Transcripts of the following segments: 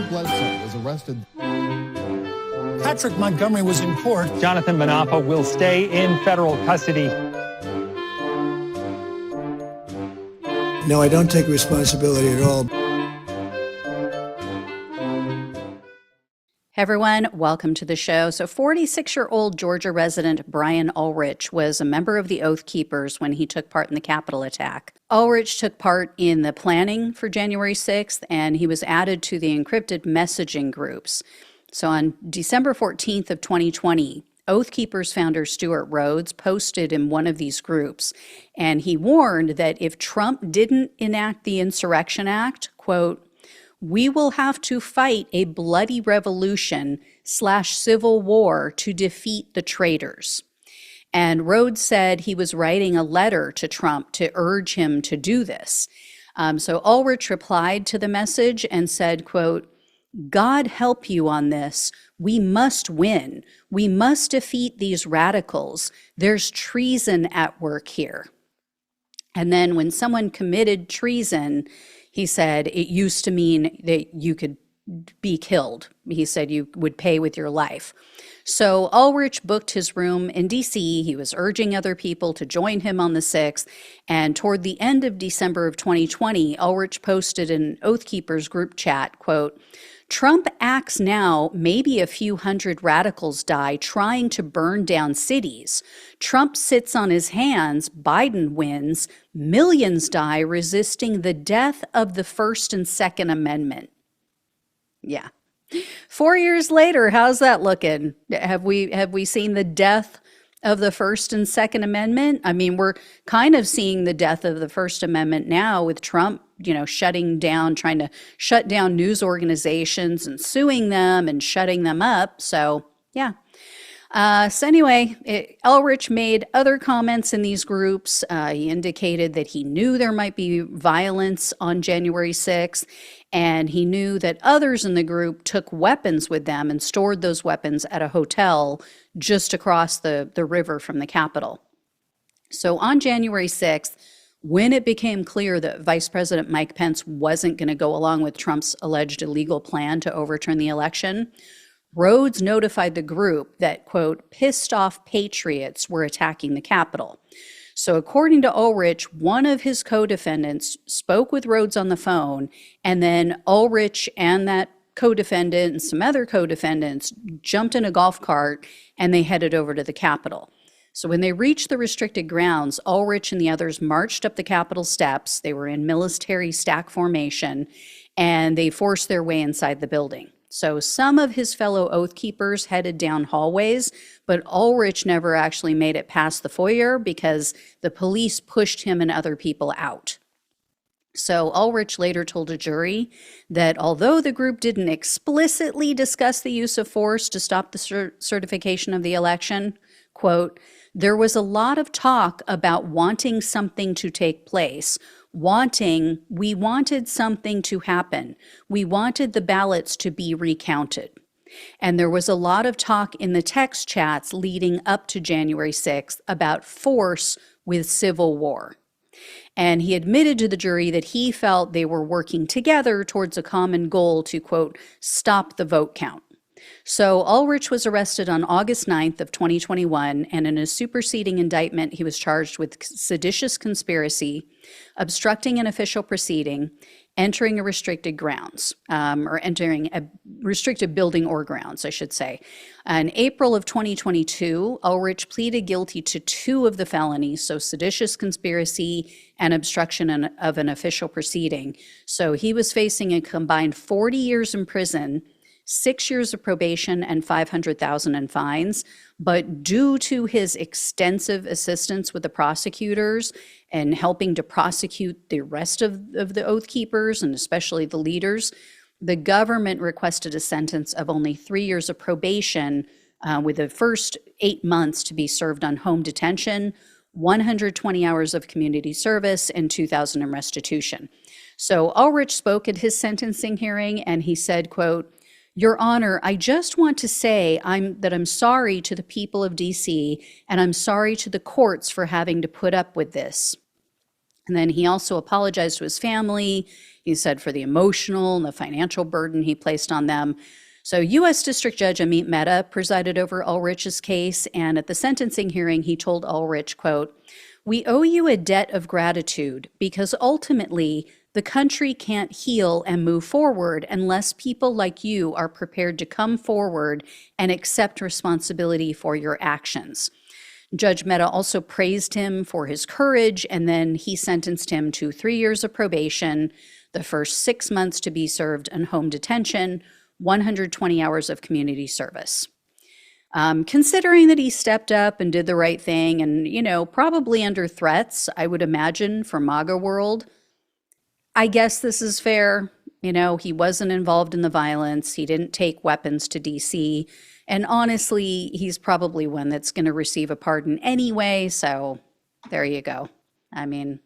Bledsoe was arrested. Patrick Montgomery was in court. Jonathan Manapa will stay in federal custody. No, I don't take responsibility at all. Hey everyone, welcome to the show. So 46-year-old Georgia resident Brian Ulrich was a member of the Oathkeepers when he took part in the Capitol attack. Ulrich took part in the planning for January 6th, and he was added to the encrypted messaging groups. So on December 14th of 2020, Oathkeepers founder Stuart Rhodes posted in one of these groups, and he warned that if Trump didn't enact the Insurrection Act, quote, "We will have to fight a bloody revolution/civil war to defeat the traitors." And Rhodes said he was writing a letter to Trump to urge him to do this. So Ulrich replied to the message and said, quote, "God help you on this. We must win. We must defeat these radicals. There's treason at work here." And then when someone committed treason, he said it used to mean that you could be killed. He said you would pay with your life. So Ulrich booked his room in D.C. He was urging other people to join him on the 6th. And toward the end of December of 2020, Ulrich posted in Oathkeepers group chat, quote, "Trump acts now, maybe a few hundred radicals die trying to burn down cities. Trump sits on his hands, Biden wins, millions die resisting the death of the First and Second Amendment." Yeah. 4 years later, how's that looking? Have we seen the death of the First and Second Amendment? I mean, we're kind of seeing the death of the First Amendment now with Trump, trying to shut down news organizations and suing them and shutting them up. So, yeah. So anyway, Ulrich made other comments in these groups. He indicated that he knew there might be violence on January 6th, and he knew that others in the group took weapons with them and stored those weapons at a hotel just across the river from the Capitol. So on January 6th, when it became clear that Vice President Mike Pence wasn't going to go along with Trump's alleged illegal plan to overturn the election, Rhodes notified the group that, quote, "pissed off patriots were attacking the Capitol." So according to Ulrich, one of his co-defendants spoke with Rhodes on the phone, and then Ulrich and that co-defendant and some other co-defendants jumped in a golf cart and they headed over to the Capitol. So when they reached the restricted grounds, Ulrich and the others marched up the Capitol steps. They were in military stack formation, and they forced their way inside the building. So some of his fellow Oathkeepers headed down hallways, but Ulrich never actually made it past the foyer because the police pushed him and other people out. So Ulrich later told a jury that although the group didn't explicitly discuss the use of force to stop the certification of the election, quote, "there was a lot of talk about wanting something to take place. We wanted something to happen. We wanted the ballots to be recounted." And there was a lot of talk in the text chats leading up to January 6th about force with civil war. And he admitted to the jury that he felt they were working together towards a common goal to, quote, "stop the vote count." So Ulrich was arrested on August 9th of 2021, and in a superseding indictment, he was charged with seditious conspiracy, obstructing an official proceeding, entering a restricted grounds, or entering a restricted building or grounds, I should say. In April of 2022, Ulrich pleaded guilty to 2 of the felonies, so seditious conspiracy and obstruction of an official proceeding. So he was facing a combined 40 years in prison, 6 years of probation, and $500,000 in fines. But due to his extensive assistance with the prosecutors and helping to prosecute the rest of the Oathkeepers, and especially the leaders, the government requested a sentence of only 3 years of probation, with the first 8 months to be served on home detention, 120 hours of community service, and $2,000 in restitution. So Ulrich spoke at his sentencing hearing, and he said, quote, "Your Honor, I just want to say that I'm sorry to the people of D.C., and I'm sorry to the courts for having to put up with this." And then he also apologized to his family, he said, for the emotional and the financial burden he placed on them. So U.S. District Judge Amit Mehta presided over Ulrich's case, and at the sentencing hearing, he told Ulrich, quote, "We owe you a debt of gratitude because ultimately the country can't heal and move forward unless people like you are prepared to come forward and accept responsibility for your actions." Judge Mehta also praised him for his courage, and then he sentenced him to 3 years of probation, the first 6 months to be served in home detention, 120 hours of community service. Considering that he stepped up and did the right thing and, probably under threats, I would imagine, from MAGA world, I guess this is fair. He wasn't involved in the violence. He didn't take weapons to DC. And honestly, he's probably one that's going to receive a pardon anyway. So there you go. I mean,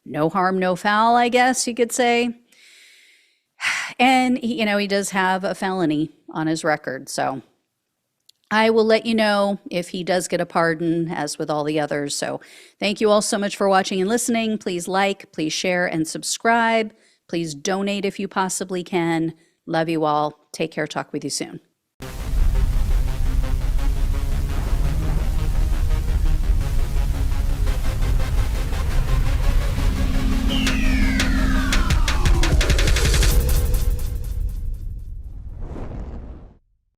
no harm, no foul, I guess you could say. And, he does have a felony on his record. So I will let you know if he does get a pardon, as with all the others. So thank you all so much for watching and listening. Please like, please share, and subscribe. Please donate if you possibly can. Love you all. Take care. Talk with you soon.